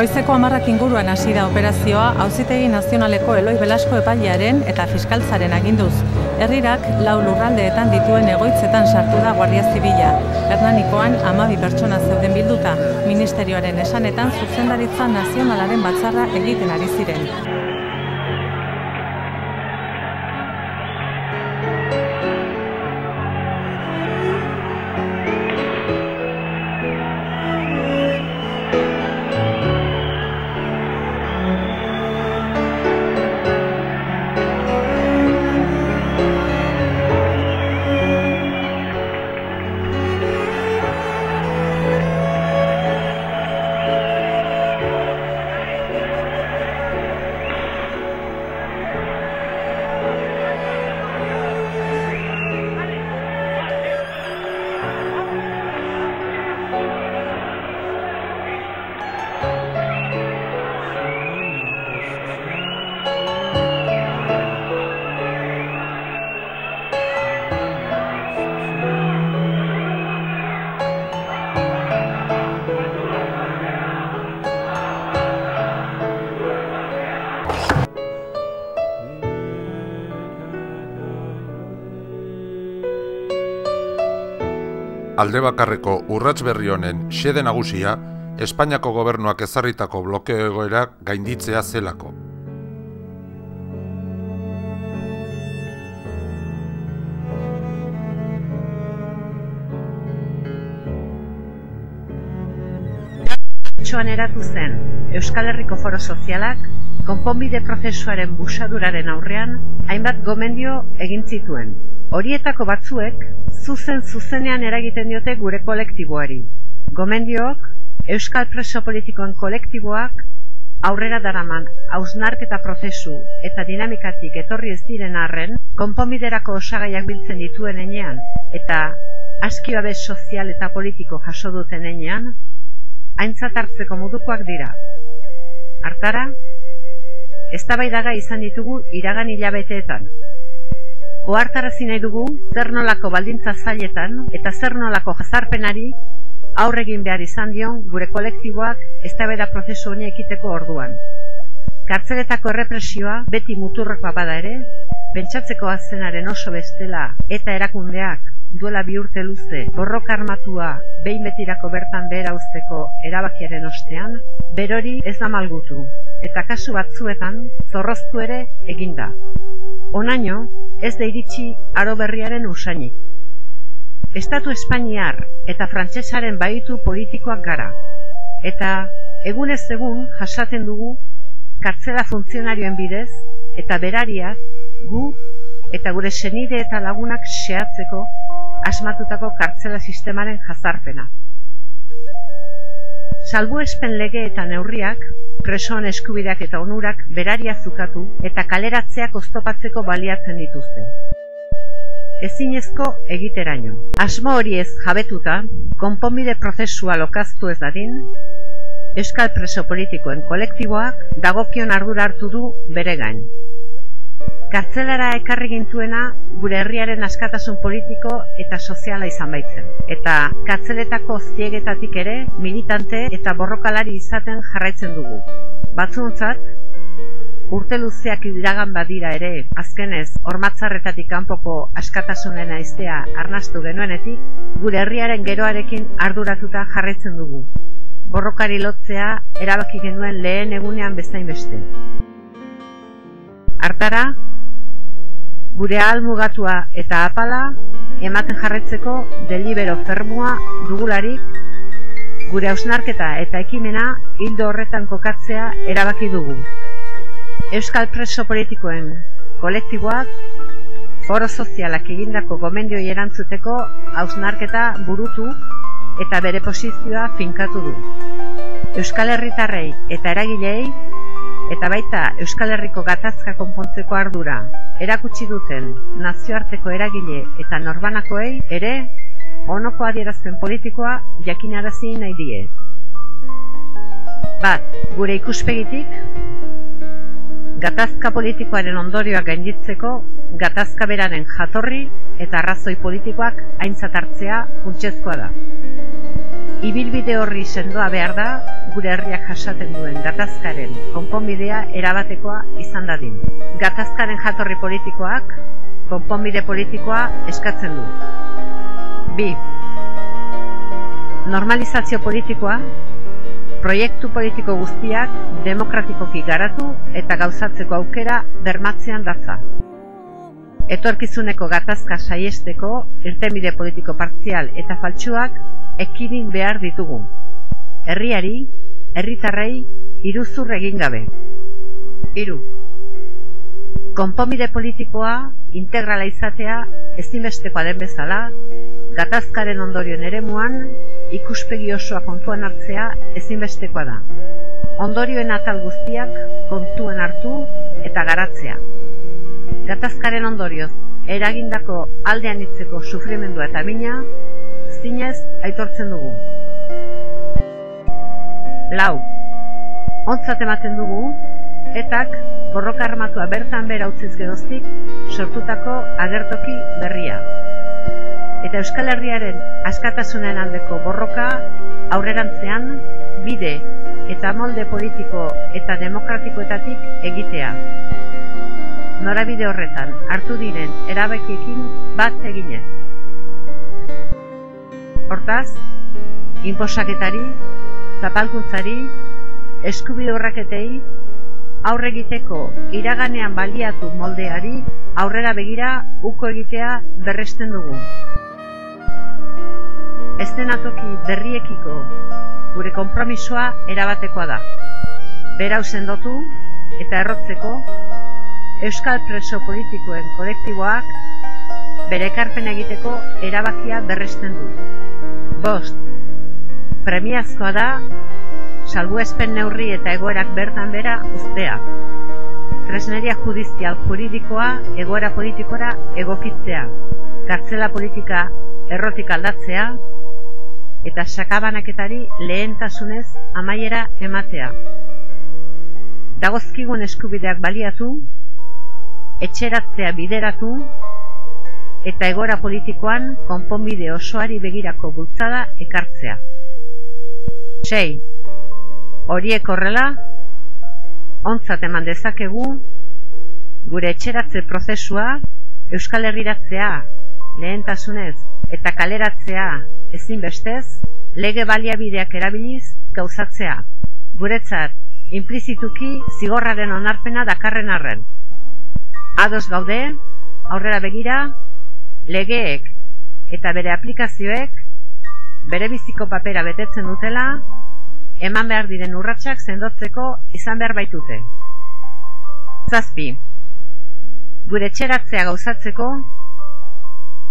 Goizeko 10 inguruan hasi da operazioa Auzitegi Nazionaleko Eloi Belasko epailearen eta fiskaltzaren aginduz. Herrirak 4 lurraldeetan dituen egoitzetan sartu da Guardia Zibila. Hernanikoan 12 pertsona zeuden bilduta. Ministerioaren esanetan zuzendaritza nazionalaren batzarra egiten ari ziren. Alde bakarreko urrats berri honen xede nagusia Espainiako gobernuak ezarritako blokeo egoera gainditzea zelako. Martxoan eratu zen Euskal Herriko Foro Sozialak konponbide prozesuaren busaduraren aurrean hainbat gomendio egin zituen. Horietako batzuek zuzenean eragiten diote gure kolektiboari. Gomendiook Euskal Preso Politikoen kolektiboak aurrera daraman hausnarketa prozesu eta dinamikatik etorri ez diren arren, konponbiderako osagaiak biltzen dituen heinean eta aski babes sozial eta politiko jaso duten heinean, aintzat hartzeko modukoak dira. Hartara, eztabaidagai izan ditugu iragan hilabeteetan. Ohartarazi nahi dugu zer nolako baldintza zailetan eta zer nolako jazarpenari aurre egin behar izan dion gure kolektiboak eztabaida prozesu honi ekiteko orduan. Kartzeletako errepresioa beti muturrekoa bada ere, pentsatzeko azenaren oso bestela eta erakundeak duela 2 urte luze borroka armatua behin betirako bertan behera uzteko erabakiaren ostean, berori ez da malgutu eta kasu batzuetan zorroztu ere eginda. Onaino, ez da iritsi aro berriaren usainik. Estatu Espainiar eta frantsesaren baitu politikoak gara, eta egunez egun jasaten dugu kartzela funtzionarioen bidez eta berariaz gu eta gure senide eta lagunak xehatzeko asmatutako kartzela sistemaren jazarpena. Salbuespen lege eta neurriak presoen eskubideak eta onurak beraria zukatu eta kaleratzeak oztopatzeko baliatzen dituzte. Ezinezko egiteraino. Asmo hori ez jabetuta, konponbide prozesua lokaztu ez dadin, Euskal Preso Politikoen kolektiboak dagokion ardura hartu du bere gain. Kartzelara ekarri gintuena gure herriaren askatasun politiko eta soziala izan baitzen. Eta kartzeletako ziegetatik ere militante eta borrokalari izaten jarraitzen dugu. Batzuentzat, urte luzeak iragan badira ere, azkenez hormatzarretatik kanpoko askatasunena iztea arnastu genuenetik, gure herriaren geroarekin arduratuta jarraitzen dugu. Borrokari lotzea erabaki genuen lehen egunean bezain beste. Hartara, gure ahalmugatua eta apala ematen jarraitzeko delibero fermua dugularik, gure hausnarketa eta ekimena ildo horretan kokatzea erabaki dugu. Euskal Preso Politikoen kolektiboak Foro Sozialak egindako gomendioi erantzuteko hausnarketa burutu eta bere posizioa finkatu du. Euskal Herritarrei eta eragilei eta baita Euskal Herriko gatazka konpontzeko ardura erakutsi duten nazioarteko eragile eta norbanakoei ere onoko adierazpen politikoa jakinarazi nahi die. Bat, gure ikuspegitik, gatazka politikoaren ondorioak gainditzeko gatazka beraren jatorri eta arrazoi politikoak aintzat hartzea funtsezkoa da. Ibilbide horri sendoa behar da, gure herriak jasaten duen gatazkaren konponbidea erabatekoa izan dadin. Gatazkaren jatorri politikoak, konponbide politikoa eskatzen du. 2. Normalizazio politikoa, proiektu politiko guztiak demokratikoki garatu eta gauzatzeko aukera bermatzean datza. Etorkizuneko gatazka saiesteko irtenbide politiko partzial eta faltsuak ekidin behar ditugu. Herriari, herritarrei iruzur egin gabe. 3. Konponbide politikoa integrala izatea ezinbestekoa den bezala, gatazkaren ondorioen eremuan ikuspegi osoa kontuan hartzea ezinbestekoa da. Ondorioen atal guztiak kontuan hartu eta garatzea. Gatazkaren ondorioz eragindako aldean hitzeko sufrimendua eta mina zinez aitortzen dugu. 4. Ontzat ematen dugu etak borroka armatua bertan bera utziz geroztik sortutako agertoki berria. Eta Euskal Herriaren askatasunen aldeko borroka aurrerantzean bide eta molde politiko eta demokratikoetatik egitea. Norabide horretan hartu diren erabakiekin bat eginez. Hortaz, inposaketari, zapalkuntzari, eskubide urraketei, aurre egiteko iraganean baliatu moldeari aurrera begira uko egitea berresten dugu. Eszenatoki berriekiko gure konpromisoa erabatekoa da. Berau sendotu eta errotzeko Euskal preso politikoen kolektiboak bere ekarpen egiteko erabakia berresten du. 5. Premiazkoa da salbuespen neurri eta egoerak bertan bera uztea. Tresneria judizial juridikoa egoera politikora egokitzea, kartzela politika errotik aldatzea eta sakabanaketari lehentasunez amaiera ematea. Dagozkigun eskubideak baliatu, etxeratzea bideratu eta egoera politikoan konponbide osoari begirako bultzada ekartzea. 6. Horiek horrela, ontzat eman dezakegu, gure etxeratze prozesua Euskal Herriratzea lehentasunez eta kaleratzea ezinbestez, lege baliabideak erabiliz gauzatzea. Guretzat, inplizituki zigorraren onarpena dakarren arren. Ados gaude, aurrera begira, legeek eta bere aplikazioek bere biziko papera betetzen dutela, eman behar diren urratsak sendotzeko izan behar baitute. 7. Gure etxeratzea gauzatzeko,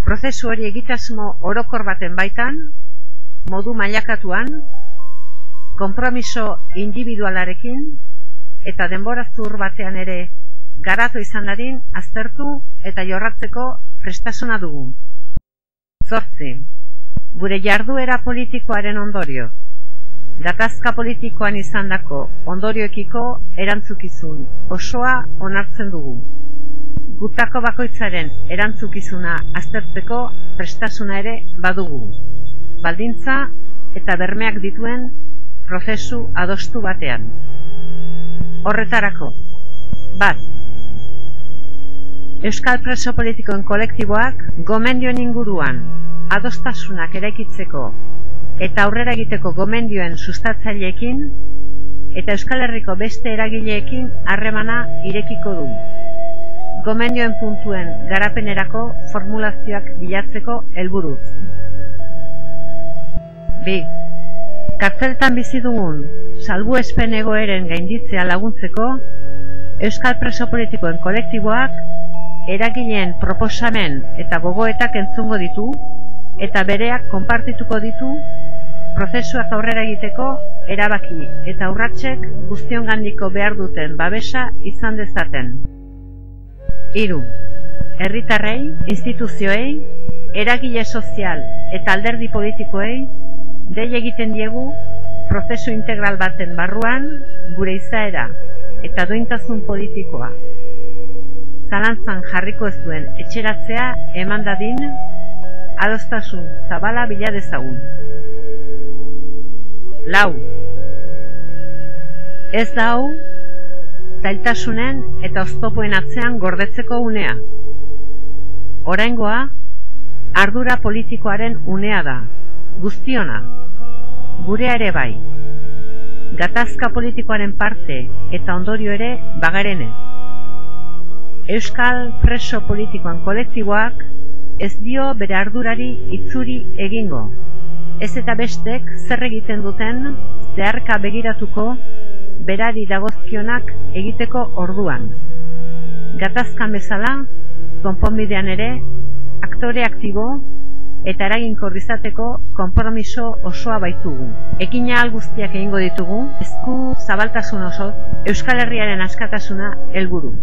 prozesu hori egitasmo orokor baten baitan, modu mailakatuan, konpromiso individualarekin eta denbora zur batean ere garatu izan dadin aztertu eta jorratzeko prestasuna dugu. 8. Gure jarduera politikoaren ondorio, gatazka politikoan izandako ondorioekiko erantzukizun osoa onartzen dugu. Gutako bakoitzaren erantzukizuna aztertzeko prestasuna ere badugu. Baldintza eta bermeak dituen prozesu adostu batean. Horretarako, 1. Euskal preso politikoen kolektiboak gomendioen inguruan adostasunak eraikitzeko eta aurrera egiteko gomendioen sustatzaileekin eta Euskal Herriko beste eragileekin harremana irekiko du. Gomendioen puntuen garapenerako formulazioak bilatzeko helburuz. 2. Kartzeltan bizi dugun salbuespen egoeren gainditzea laguntzeko Euskal preso politikoen kolektiboak eragileen proposamen eta gogoetak entzungo ditu eta bereak konpartituko ditu prozesuak aurrera egiteko erabaki eta urratsek guztiongandiko behar duten babesa izan dezaten. 3. Herritarrei, instituzioei, eragile sozial eta alderdi politikoei dei egiten diegu prozesu integral baten barruan gure izaera eta duintasun politikoa zalantzan jarriko ez duen etxeratzea eman dadin adostasun zabala bila dezagun. Lau. Ez da hau, zailtasunen eta oztopoen atzean gordetzeko unea. Oraingoa, ardura politikoaren unea da, guztiona, gurea ere bai. Gatazka politikoaren parte eta ondorio ere bagarene. Euskal preso politikoan kolektiboak ez dio bere ardurari itzuri egingo. Ez eta bestek zer egiten duten zeharka begiratuko berari dagozkionak egiteko orduan. Gatazkan bezala, konponbidean ere, aktore aktibo eta eraginkor izateko konpromiso osoa baitugu. Ekina ahal guztiak egingo ditugu, esku zabaltasun oso Euskal Herriaren askatasuna helburu.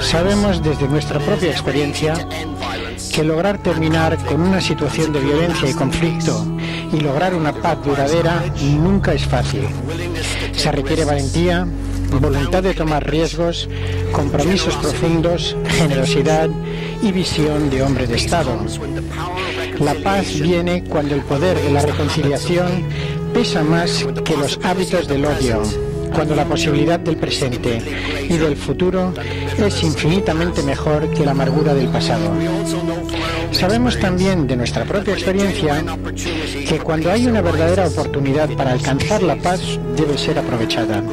Sabemos desde nuestra propia experiencia que lograr terminar con una situación de violencia y conflicto y lograr una paz duradera nunca es fácil. Se requiere valentía, voluntad de tomar riesgos, compromisos profundos, generosidad y visión de hombre de Estado. La paz viene cuando el poder de la reconciliación pesa más que los hábitos del odio, cuando la posibilidad del presente y del futuro es infinitamente mejor que la amargura del pasado. Sabemos también de nuestra propia experiencia que cuando hay una verdadera oportunidad para alcanzar la paz debe ser aprovechada.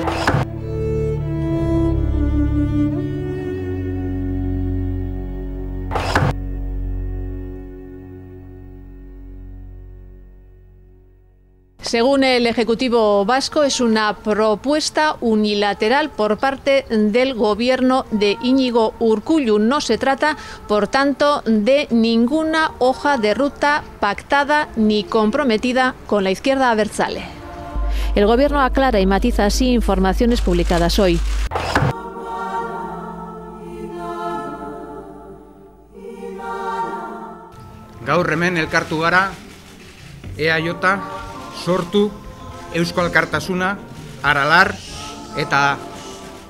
Según el Ejecutivo vasco, es una propuesta unilateral por parte del gobierno de Íñigo Urkullu. No se trata, por tanto, de ninguna hoja de ruta pactada ni comprometida con la izquierda abertzale. El gobierno aclara y matiza así informaciones publicadas hoy. Gaur hemen elkartu gara, EAJ, sortu, Eusko Alkartasuna, Aralar eta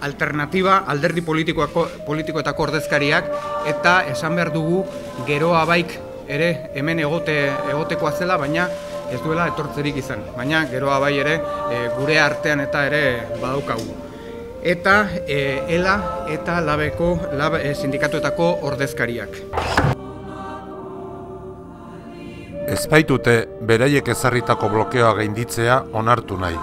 Alternatiba alderdi politikoetako ordezkariak, eta esan behar dugu Geroa Baik ere hemen egotekoa zela, baina ez duela etortzerik izan. Baina Geroa Bai ere gure artean eta ere badaukagu. Eta ELA eta LABeko sindikatuetako ordezkariak. Ez baitute beraiek ezarritako blokeoa gainditzea onartu nahi.